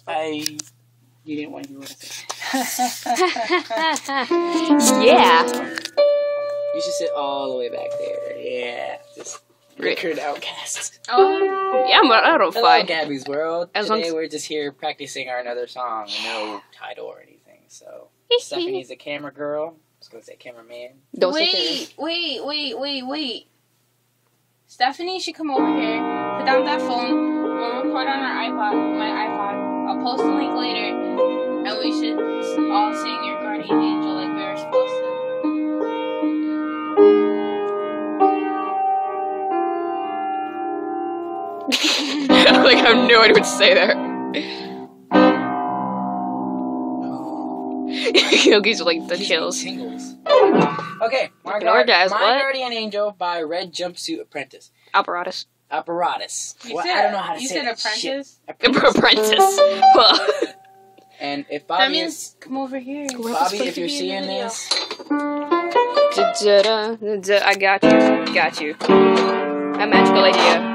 You didn't want to hear what I said. Yeah. You should sit all the way back there. Yeah. Just record outcasts. Oh. Yeah, I don't Hello, fight. Gabby's World. As Today long we're just here practicing our another song. No title or anything. So Stephanie's a camera girl. I was going to say cameraman. Don't say Wait. Stephanie should come over here, put down that phone, we'll record on our iPod, my iPod. I'll post the link later, and we should all sing Your Guardian Angel like we were supposed to. Like, I have no idea what to say there. Yogi's like the chills. Tingles. Okay, My Orgasm, what? Guardian Angel by Red Jumpsuit Apprentice. Apparatus. Well, I don't know how to say that. Apprentice? Apprentice. Well. And if That Bobby means come over here. Bobby, if you're seeing this, I got you. A magical idea.